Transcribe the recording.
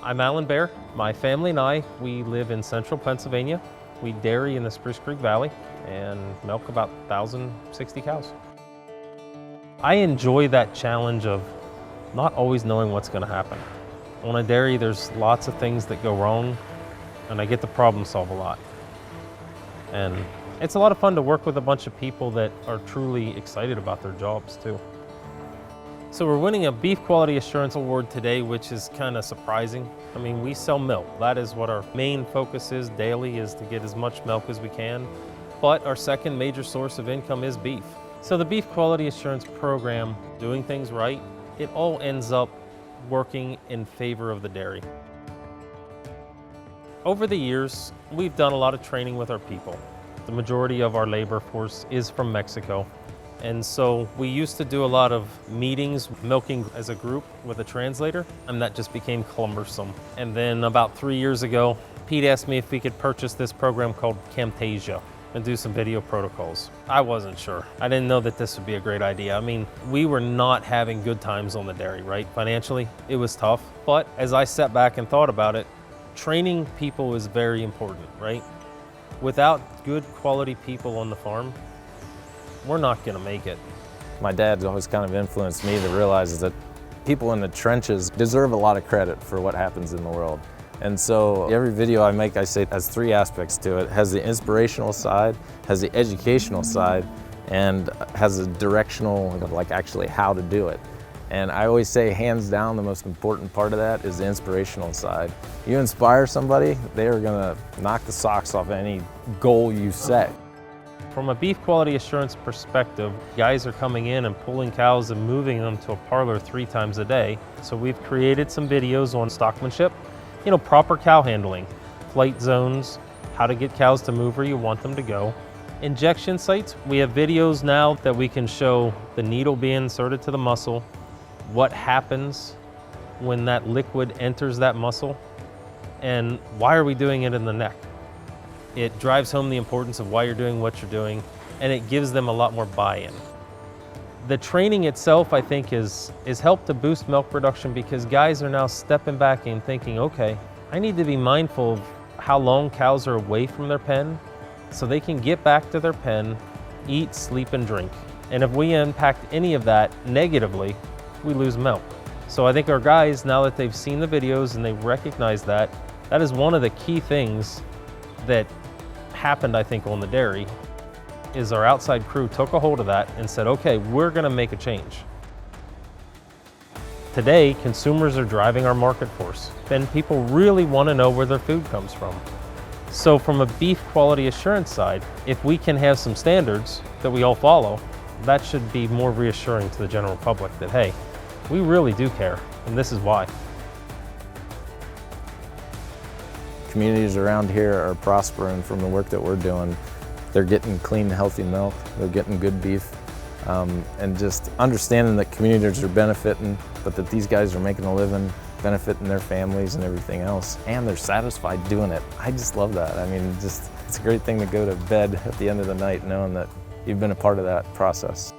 I'm Alan Bear. My family and I, we live in central Pennsylvania. We dairy in the Spruce Creek Valley and milk about 1,060 cows. I enjoy that challenge of not always knowing what's going to happen. On a dairy, there's lots of things that go wrong, and I get to problem solve a lot. And it's a lot of fun to work with a bunch of people that are truly excited about their jobs too. So we're winning a Beef Quality Assurance Award today, which is kind of surprising. I mean, we sell milk. That is what our main focus is daily, is to get as much milk as we can. But our second major source of income is beef. So the Beef Quality Assurance Program, doing things right, it all ends up working in favor of the dairy. Over the years, we've done a lot of training with our people. The majority of our labor force is from Mexico. And so we used to do a lot of meetings, milking as a group with a translator, and that just became cumbersome. And then about 3 years ago, Pete asked me if we could purchase this program called Camtasia and do some video protocols. I wasn't sure. I didn't know that this would be a great idea. I mean, we were not having good times on the dairy, right? Financially, it was tough. But as I sat back and thought about it, training people is very important, right? Without good quality people on the farm, we're not gonna make it. My dad's always kind of influenced me to realize that people in the trenches deserve a lot of credit for what happens in the world. And so every video I make, I say, has three aspects to it. It has the inspirational side, has the educational side, and has a directional, like actually how to do it. And I always say, hands down, the most important part of that is the inspirational side. You inspire somebody, they are gonna knock the socks off any goal you set. From a beef quality assurance perspective, guys are coming in and pulling cows and moving them to a parlor 3 times a day. So we've created some videos on stockmanship, proper cow handling, flight zones, how to get cows to move where you want them to go. Injection sites, we have videos now that we can show the needle being inserted to the muscle, what happens when that liquid enters that muscle, and why are we doing it in the neck? It drives home the importance of why you're doing what you're doing, and it gives them a lot more buy-in. The training itself, I think, is helped to boost milk production because guys are now stepping back and thinking, okay, I need to be mindful of how long cows are away from their pen so they can get back to their pen, eat, sleep, and drink. And if we impact any of that negatively, we lose milk. So I think our guys, now that they've seen the videos and they recognize that, that is one of the key things that happened, I think, on the dairy, is our outside crew took a hold of that and said, okay, we're gonna make a change. Today, consumers are driving our market force, and people really wanna know where their food comes from. So from a beef quality assurance side, if we can have some standards that we all follow, that should be more reassuring to the general public that, hey, we really do care, and this is why. Communities around here are prospering from the work that we're doing. They're getting clean, healthy milk, they're getting good beef, and just understanding that communities are benefiting, but that these guys are making a living, benefiting their families and everything else, and they're satisfied doing it. I just love that. I mean, it's a great thing to go to bed at the end of the night knowing that you've been a part of that process.